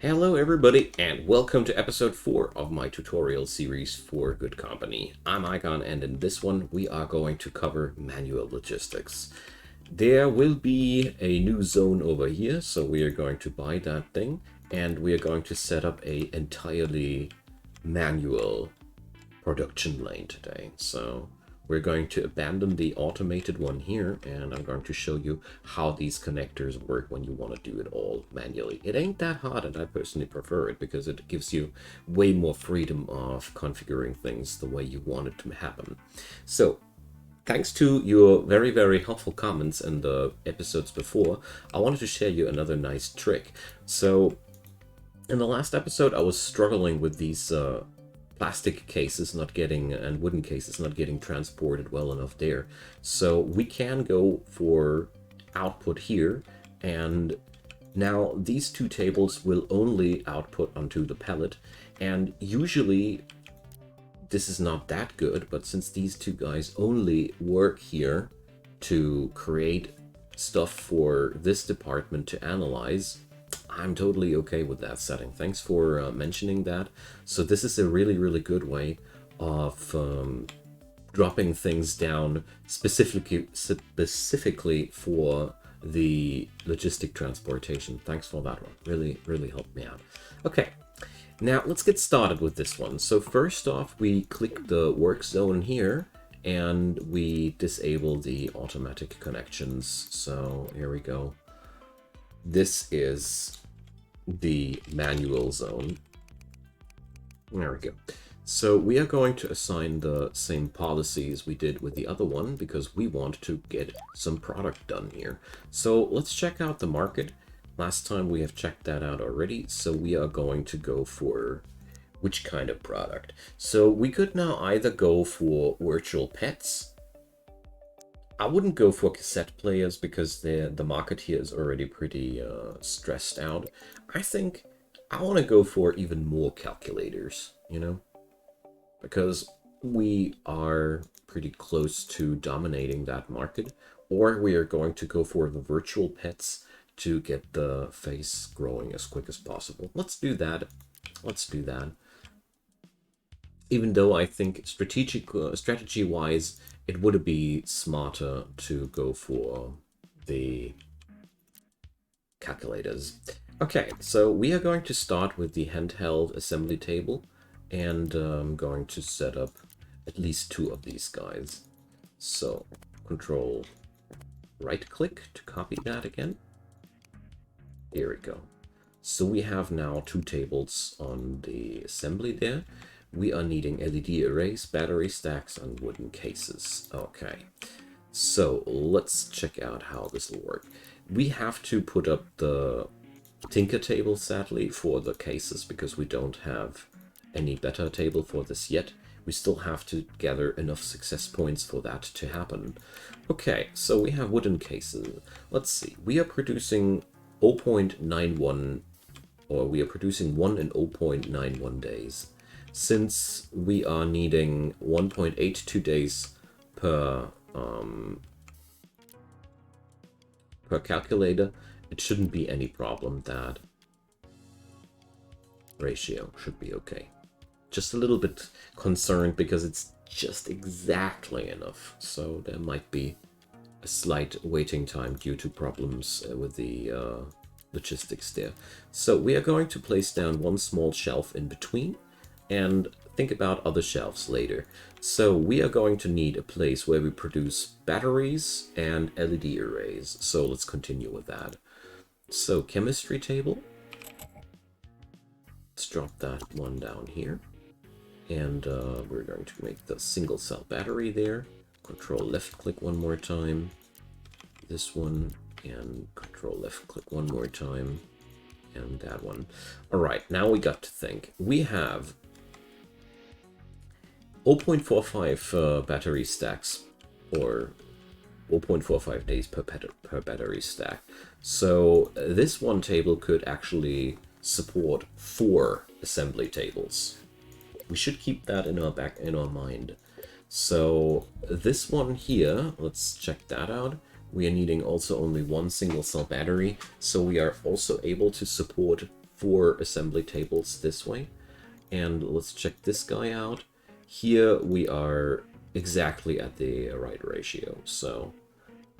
Hello everybody and welcome to episode 4 of my tutorial series for Good Company. I'm Icon and in this one we are going to cover manual logistics. There will be a new zone over here, so we are going to buy that thing and we are going to set up a entirely manual production lane today. So we're going to abandon the automated one here, and I'm going to show you how these connectors work when you want to do it all manually. It ain't that hard, and I personally prefer it because it gives you way more freedom of configuring things the way you want it to happen. So thanks to your very helpful comments in the episodes before, I wanted to share you another nice trick. So in the last episode I was struggling with these plastic cases not getting and wooden cases not getting transported well enough there. So we can go for output here, and now these two tables will only output onto the pallet, and usually this is not that good, but since these two guys only work here to create stuff for this department to analyze, I'm totally okay with that setting. Thanks for mentioning that. So this is a really good way of dropping things down specifically for the logistic transportation. Thanks for that one. Really helped me out. Okay, now let's get started with this one. So first off, we click the work zone here and we disable the automatic connections. So here we go. This is the manual zone. There we go. So we are going to assign the same policies we did with the other one because we want to get some product done here. So let's check out the market. Last time we have checked that out already. So we are going to go for which kind of product. So we could now either go for virtual pets. I wouldn't go for cassette players because the market here is already pretty stressed out. I think I want to go for even more calculators, you know, because we are pretty close to dominating that market. Or we are going to go for the virtual pets to get the face growing as quick as possible. Let's do that. Let's do that. Even though I think strategy-wise, it would be smarter to go for the calculators. Okay, so we are going to start with the handheld assembly table, and I'm going to set up at least 2 of these guys. So control right click to copy that again. Here we go. So we have now 2 tables on the assembly there. We are needing LED arrays, battery stacks, and wooden cases. Okay, so let's check out how this will work. We have to put up the Tinker table, sadly, for the cases because we don't have any better table for this yet. We still have to gather enough success points for that to happen. Okay, so we have wooden cases. Let's see, we are producing 0.91, or we are producing 1 in 0.91 days. Since we are needing 1.82 days per calculator, it shouldn't be any problem. That ratio should be okay. Just a little bit concerned because it's just exactly enough. So there might be a slight waiting time due to problems with the logistics there. So we are going to place down 1 small shelf in between and think about other shelves later. So we are going to need a place where we produce batteries and LED arrays. So let's continue with that. So chemistry table. Let's drop that one down here. And we're going to make the single cell battery there. Control left click one more time. This one, and control left click one more time. And that one. All right, now we got to think. We have 0.45 battery stacks, or 0.45 days per battery stack. So this one table could actually support 4 assembly tables. We should keep that in our mind. So this one here, let's check that out. We are needing also only 1 single cell battery, so we are also able to support 4 assembly tables this way. And let's check this guy out. Here we are exactly at the right ratio. So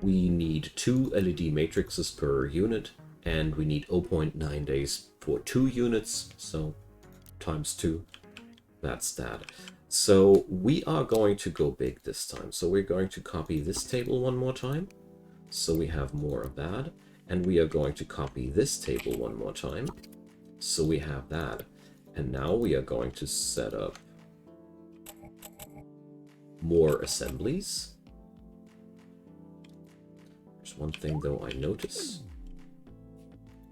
we need 2 LED matrices per unit, and we need 0.9 days for 2 units. So times 2, that's that. So we are going to go big this time. So we're going to copy this table one more time. So we have more of that. And we are going to copy this table one more time. So we have that. And now we are going to set up more assemblies. There's one thing though I notice.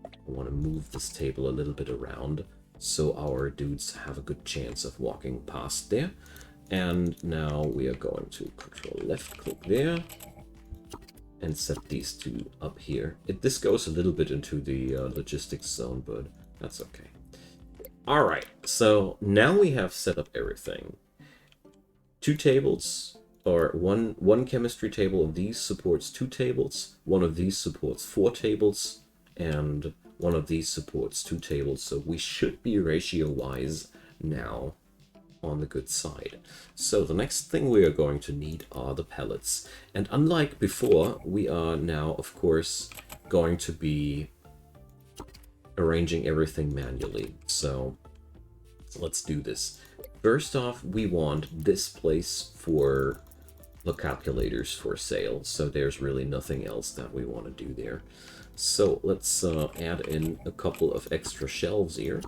I want to move this table a little bit around so our dudes have a good chance of walking past there. And now we are going to control left click there and set these 2 up here. This goes a little bit into the logistics zone, but that's okay. All right, so now we have set up everything. 2 tables, or one chemistry table of these supports 2 tables, one of these supports 4 tables, and one of these supports 2 tables. So we should be ratio-wise now on the good side. So the next thing we are going to need are the pellets. And unlike before, we are now, of course, going to be arranging everything manually. So let's do this. First off, we want this place for the calculators for sale. So there's really nothing else that we want to do there. So let's add in a couple of extra shelves here.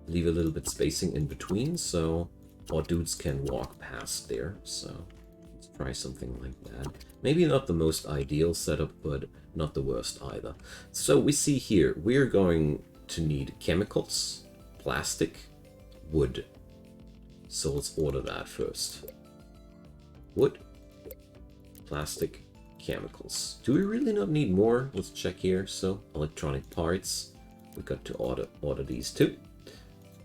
Leave a little bit spacing in between so our dudes can walk past there. So let's try something like that. Maybe not the most ideal setup, but not the worst either. So we see here, we're going to need chemicals, plastic, wood. So let's order that first. Wood, plastic, chemicals. Do we really not need more? Let's check here. So electronic parts. We got to order these 2.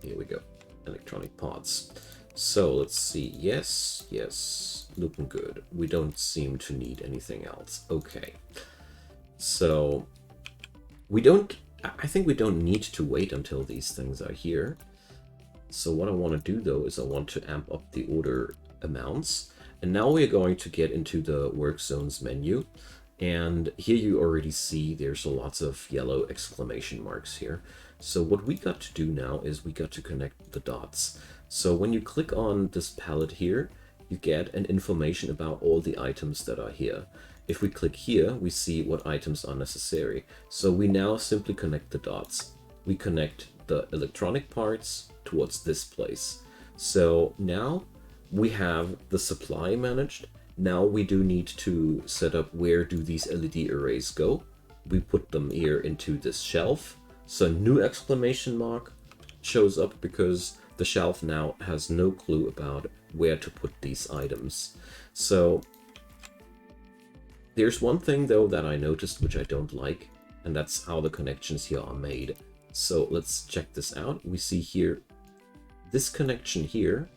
Here we go. Electronic parts. So let's see. Yes, yes. Looking good. We don't seem to need anything else. Okay. So I think we don't need to wait until these things are here. So what I want to do though is I want to amp up the order amounts. And now we're going to get into the work zones menu. And here you already see there's lots of yellow exclamation marks here. So what we got to do now is we got to connect the dots. So when you click on this palette here, you get an information about all the items that are here. If we click here, we see what items are necessary. So we now simply connect the dots. We connect the electronic parts towards this place. So now we have the supply managed. Now we do need to set up where do these LED arrays go. We put them here into this shelf. So new exclamation mark shows up because the shelf now has no clue about where to put these items. So there's one thing though that I noticed which I don't like, and that's how the connections here are made. So let's check this out. We see here, this connection here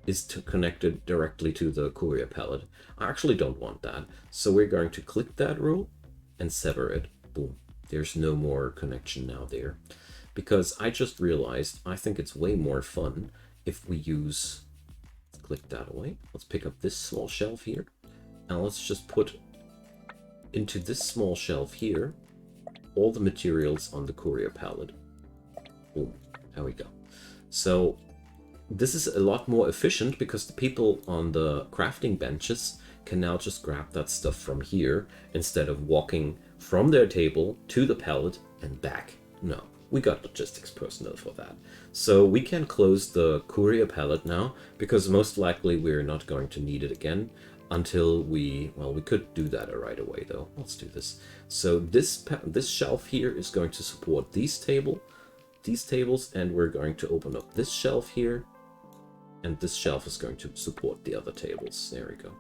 is connected directly to the courier pallet. I actually don't want that. So we're going to click that rule and sever it. Boom. There's no more connection now there. Because I just realized I think it's way more fun if we use, let's click that away. Let's pick up this small shelf here. And let's just put into this small shelf here all the materials on the courier pallet. Boom. There we go. So this is a lot more efficient because the people on the crafting benches can now just grab that stuff from here instead of walking from their table to the pallet and back. No, we got logistics personnel for that. So we can close the courier pallet now because most likely we're not going to need it again until we could do that right away though. Let's do this. So this shelf here is going to support these tables, and we're going to open up this shelf here. And this shelf is going to support the other tables. There we go.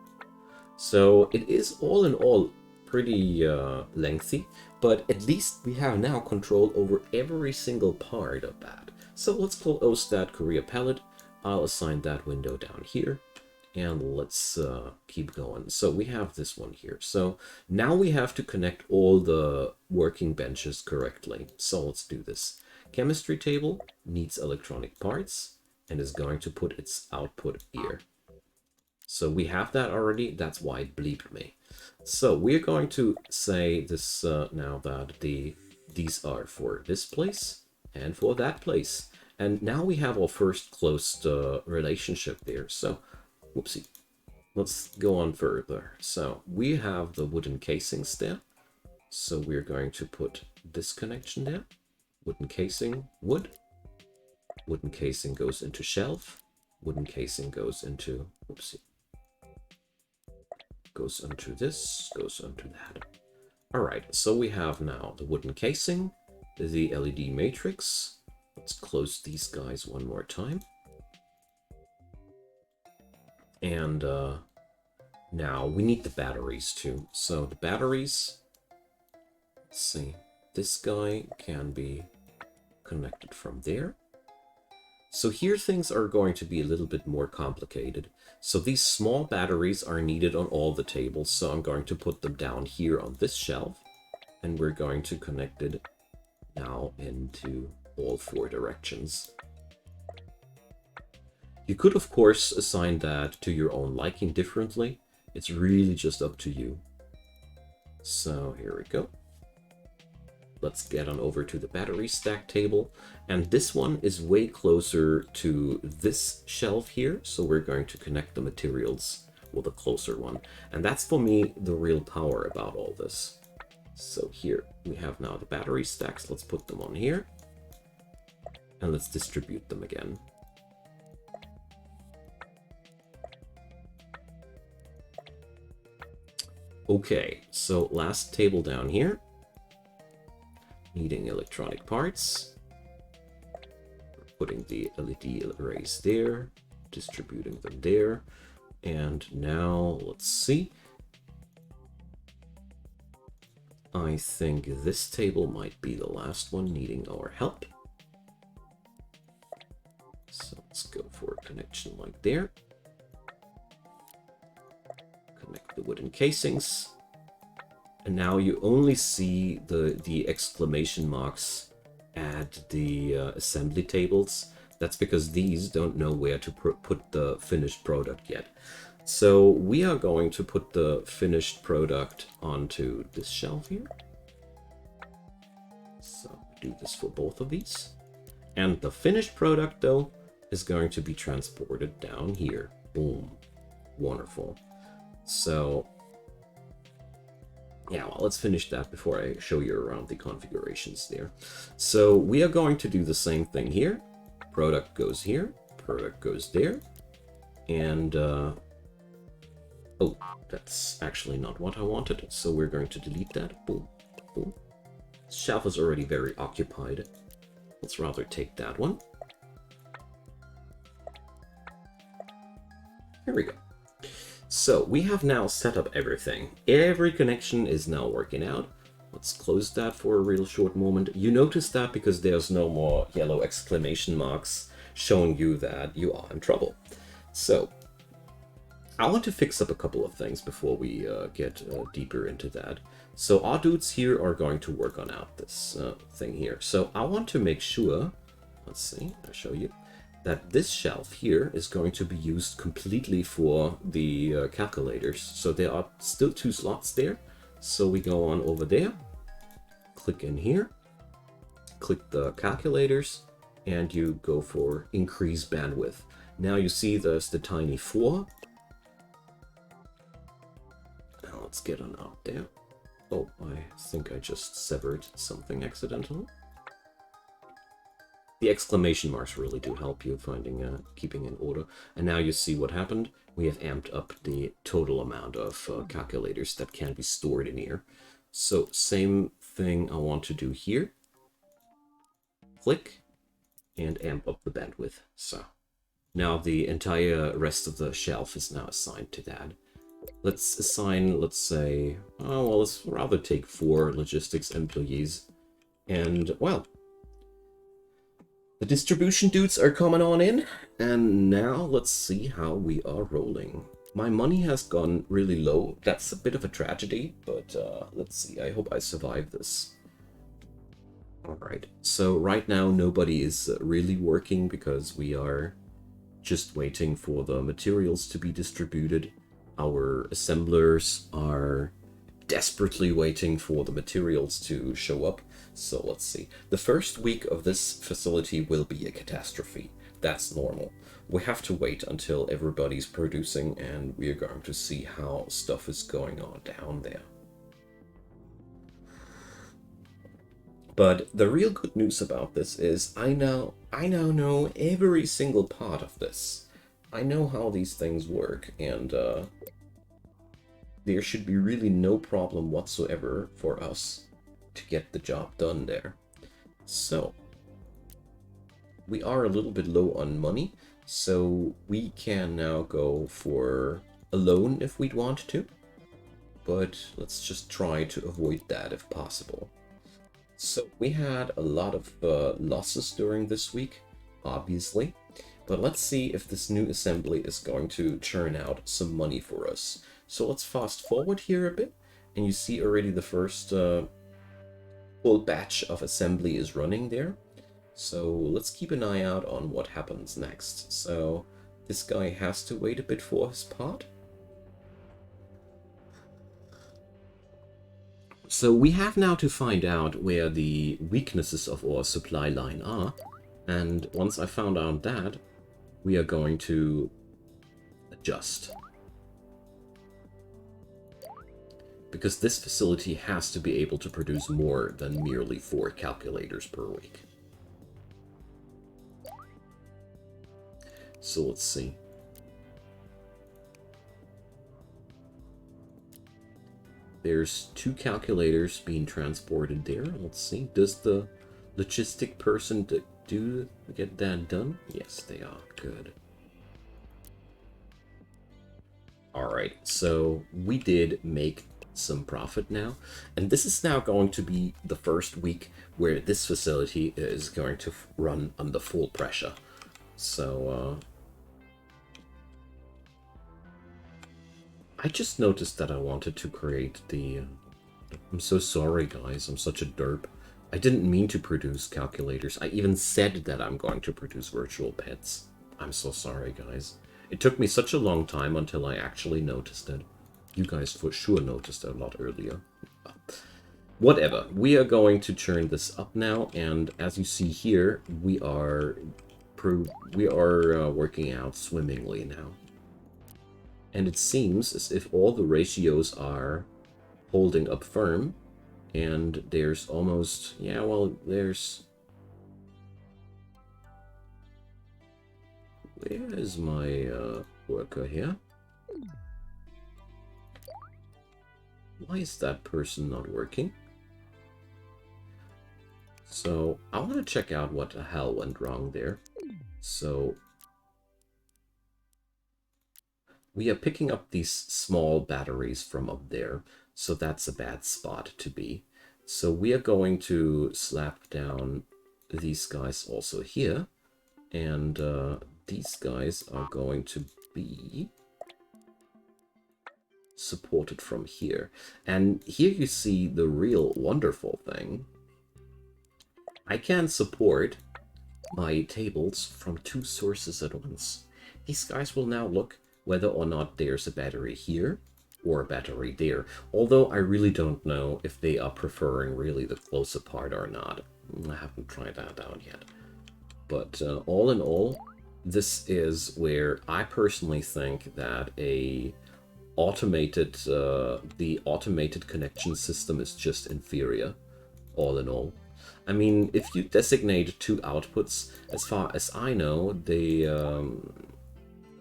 So it is all in all pretty lengthy, but at least we have now control over every single part of that. So let's close that courier palette. I'll assign that window down here. And let's keep going. So we have this one here. So now we have to connect all the working benches correctly. So let's do this. Chemistry table needs electronic parts and is going to put its output here. So we have that already. That's why it bleeped me. So we're going to say this now that these are for this place and for that place. And now we have our first closed relationship there. So whoopsie. Let's go on further. So we have the wooden casings there. So we're going to put this connection there. Wooden casing, wood. Wooden casing goes into shelf. Wooden casing goes into, whoopsie. Goes into this, goes into that. All right, so we have now the wooden casing, the LED matrix. Let's close these guys one more time. And now we need the batteries too. So the batteries, let's see, this guy can be connected from there. So here things are going to be a little bit more complicated. So these small batteries are needed on all the tables. So I'm going to put them down here on this shelf. And we're going to connect it now into all 4 directions. You could, of course, assign that to your own liking differently. It's really just up to you. So here we go. Let's get on over to the battery stack table. And this one is way closer to this shelf here. So we're going to connect the materials with a closer one. And that's, for me, the real power about all this. So here we have now the battery stacks. Let's put them on here. And let's distribute them again. Okay, so last table down here. Needing electronic parts. Putting the LED arrays there. Distributing them there. And now, let's see. I think this table might be the last one needing our help. So let's go for a connection like there. Connect the wooden casings. And now you only see the exclamation marks at the assembly tables. That's because these don't know where to put the finished product yet. So we are going to put the finished product onto this shelf here. So do this for both of these. And the finished product, though, is going to be transported down here. Boom. Wonderful. So yeah, well, let's finish that before I show you around the configurations there. So we are going to do the same thing here. Product goes here, product goes there. And, oh, that's actually not what I wanted. So we're going to delete that. Boom, boom. This shelf is already very occupied. Let's rather take that one. Here we go. So we have now set up everything. Every connection is now working out. Let's close that for a real short moment. You notice that because there's no more yellow exclamation marks showing you that you are in trouble. So I want to fix up a couple of things before we get deeper into that. So our dudes here are going to work on out this thing here. So I want to make sure, let's see, I'll show you, that this shelf here is going to be used completely for the calculators. So there are still 2 slots there. So we go on over there, click in here, click the calculators, and you go for increase bandwidth. Now you see there's the tiny 4. Now let's get on out there. Oh, I think I just severed something accidentally. The exclamation marks really do help you finding, keeping in order. And now you see what happened. We have amped up the total amount of calculators that can be stored in here. So same thing I want to do here. Click and amp up the bandwidth. So now the entire rest of the shelf is now assigned to that. Let's assign, let's say, oh, well, let's rather take 4 logistics employees. And, well, The distribution dudes are coming on in, and now let's see how we are rolling. My money has gone really low. That's a bit of a tragedy, but let's see. I hope I survive this. Alright, so right now nobody is really working because we are just waiting for the materials to be distributed. Our assemblers are desperately waiting for the materials to show up. So let's see. The first week of this facility will be a catastrophe. That's normal. We have to wait until everybody's producing, and we are going to see how stuff is going on down there. But the real good news about this is I now know every single part of this. I know how these things work, and there should be really no problem whatsoever for us to get the job done there. So we are a little bit low on money, so we can now go for a loan if we'd want to, but let's just try to avoid that if possible. So we had a lot of losses during this week, obviously, but let's see if this new assembly is going to churn out some money for us. So let's fast forward here a bit, and you see already the first full batch of assembly is running there. So let's keep an eye out on what happens next. So this guy has to wait a bit for his part. So we have now to find out where the weaknesses of our supply line are, and once I found out that, we are going to adjust. Because this facility has to be able to produce more than merely 4 calculators per week. So let's see. There's 2 calculators being transported there. Let's see. Does the logistic person get that done? Yes, they are. Good. Alright, so we did make some profit now. And this is now going to be the first week where this facility is going to run under full pressure. So, I just noticed that I wanted to create the... I'm so sorry, guys. I'm such a derp. I didn't mean to produce calculators. I even said that I'm going to produce virtual pets. I'm so sorry, guys. It took me such a long time until I actually noticed it. You guys for sure noticed it a lot earlier. Whatever. We are going to churn this up now, and as you see here, we are working out swimmingly now. And it seems as if all the ratios are holding up firm. And there's almost... yeah, well, there's... where is my worker here? Why is that person not working? So, I want to check out what the hell went wrong there. So... we are picking up these small batteries from up there, so that's a bad spot to be. So we are going to slap down these guys also here, and these guys are going to be supported from here. And here you see the real wonderful thing. I can support my tables from 2 sources at once. These guys will now look whether or not there's a battery here or a battery there. Although I really don't know if they are preferring really the closer part or not. I haven't tried that out yet. But all in all, this is where I personally think that the automated connection system is just inferior, all in all. I mean, if you designate 2 outputs, as far as I know,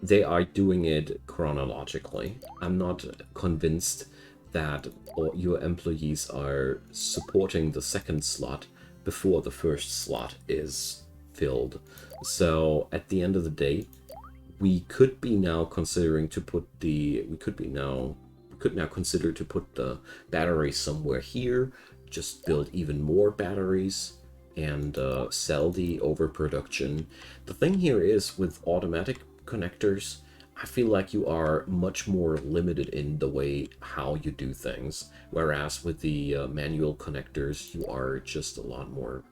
they are doing it chronologically. I'm not convinced that your employees are supporting the second slot before the first slot is filled. So at the end of the day, we could be now considering to put the we could now consider to put the battery somewhere here, just build even more batteries, and sell the overproduction. The thing here is with automatic connectors, I feel like you are much more limited in the way how you do things, whereas with the manual connectors, you are just a lot more,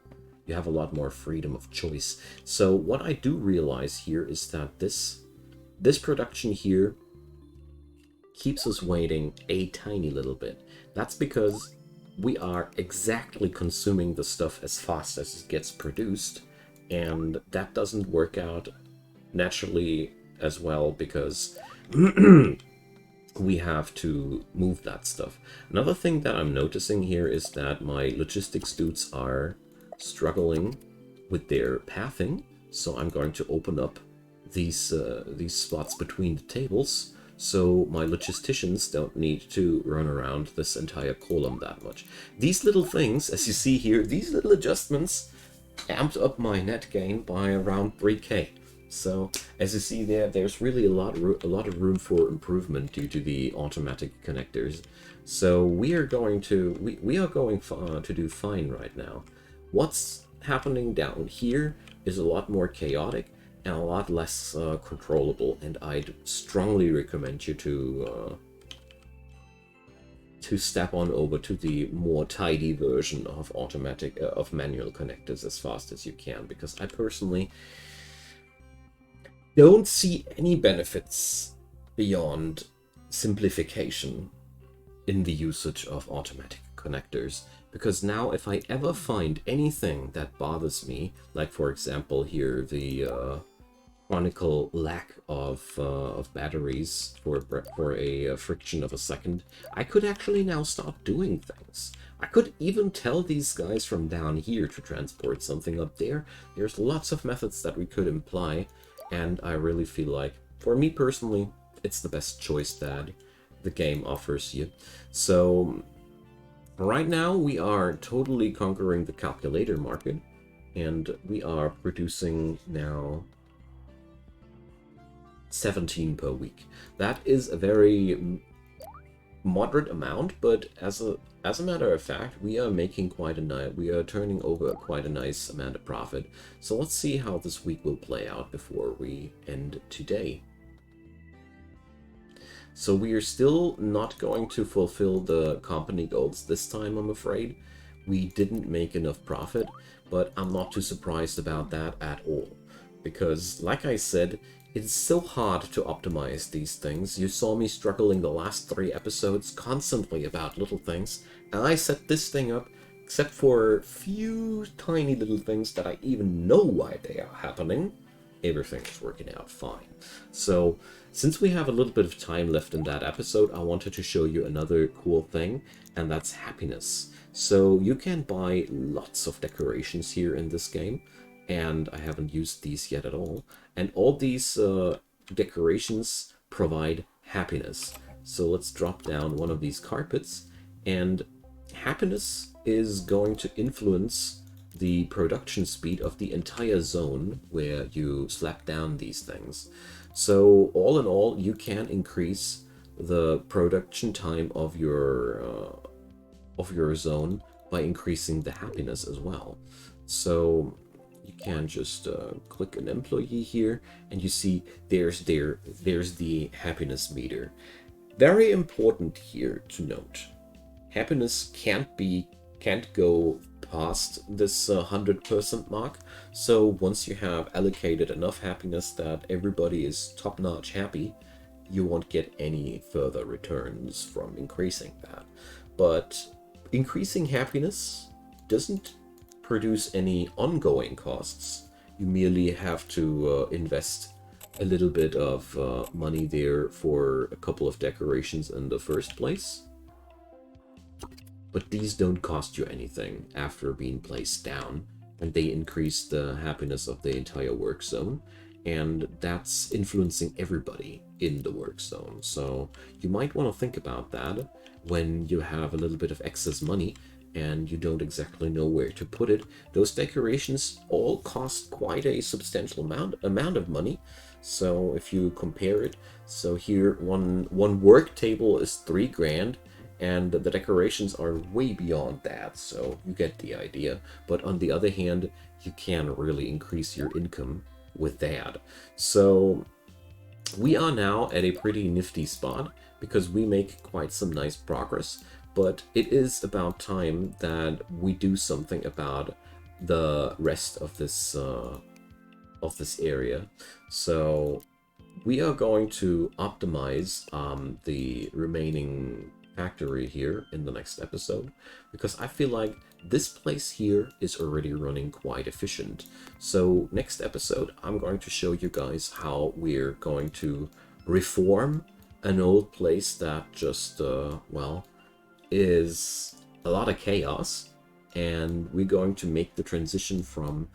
you have a lot more freedom of choice. So what I do realize here is that this production here keeps us waiting a tiny little bit. That's because we are exactly consuming the stuff as fast as it gets produced, and that doesn't work out naturally as well because we have to move that stuff. Another thing that I'm noticing here is that my logistics dudes are struggling with their pathing, so I'm going to open up these spots between the tables so my logisticians don't need to run around this entire column that much. These little things, as you see here, these little adjustments amped up my net gain by around 3k. So as you see there, there's really a lot of room for improvement due to the automatic connectors. So we are going to to do fine right now. What's happening down here is a lot more chaotic and a lot less controllable, and I'd strongly recommend you to step on over to the more tidy version of of manual connectors as fast as you can, because I personally don't see any benefits beyond simplification in the usage of automatic connectors. Because now if I ever find anything that bothers me, like for example here the chronicle lack of batteries for a friction of a second, I could actually now start doing things. I could even tell these guys from down here to transport something up there. There's lots of methods that we could imply, and I really feel like, for me personally, it's the best choice that the game offers you. So right now we are totally conquering the calculator market, and we are producing now 17 per week. That is a very moderate amount, but as a matter of fact, we are making we are turning over quite a nice amount of profit. So let's see how this week will play out before we end today. So we are still not going to fulfill the company goals this time, I'm afraid. We didn't make enough profit, but I'm not too surprised about that at all. Because, like I said, it's so hard to optimize these things. You saw me struggling the last 3 episodes constantly about little things, and I set this thing up, except for a few tiny little things that I even know why they are happening. Everything is working out fine. So, since we have a little bit of time left in that episode, I wanted to show you another cool thing, and that's happiness. So you can buy lots of decorations here in this game, and I haven't used these yet at all. And all these decorations provide happiness. So let's drop down one of these carpets, and happiness is going to influence the production speed of the entire zone where you slap down these things. So all in all, you can increase the production time of your zone by increasing the happiness as well. So you can just click an employee here, and you see there's the happiness meter. Very important here to note, happiness can't go past this 100% mark. So once you have allocated enough happiness that everybody is top-notch happy, you won't get any further returns from increasing that. But increasing happiness doesn't produce any ongoing costs. You merely have to invest a little bit of money there for a couple of decorations in the first place. But these don't cost you anything after being placed down, and they increase the happiness of the entire work zone, and that's influencing everybody in the work zone. So you might want to think about that when you have a little bit of excess money and you don't exactly know where to put it. Those decorations all cost quite a substantial amount of money. So if you compare it, so here one work table is 3 grand, and the decorations are way beyond that, so you get the idea. But on the other hand, you can really increase your income with that. So we are now at a pretty nifty spot because we make quite some nice progress, but it is about time that we do something about the rest of this area. So we are going to optimize the remaining factory here in the next episode, because I feel like this place here is already running quite efficient. So next episode, I'm going to show you guys how we're going to reform an old place that just, well, is a lot of chaos. And we're going to make the transition from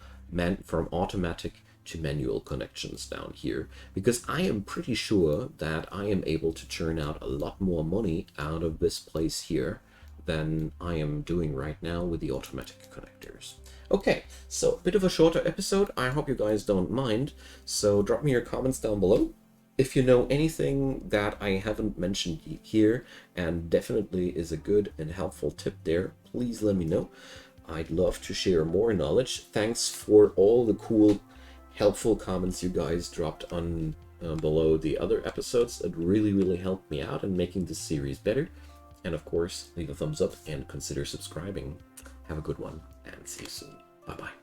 automatic to manual connections down here, because I am pretty sure that I am able to churn out a lot more money out of this place here than I am doing right now with the automatic connectors. Okay, so a bit of a shorter episode. I hope you guys don't mind. So drop me your comments down below. If you know anything that I haven't mentioned here, and definitely is a good and helpful tip there, please let me know. I'd love to share more knowledge. Thanks for all the cool, helpful comments you guys dropped on below the other episodes. It really helped me out in making this series better. And of course, leave a thumbs up and consider subscribing. Have a good one, and see you soon. Bye bye.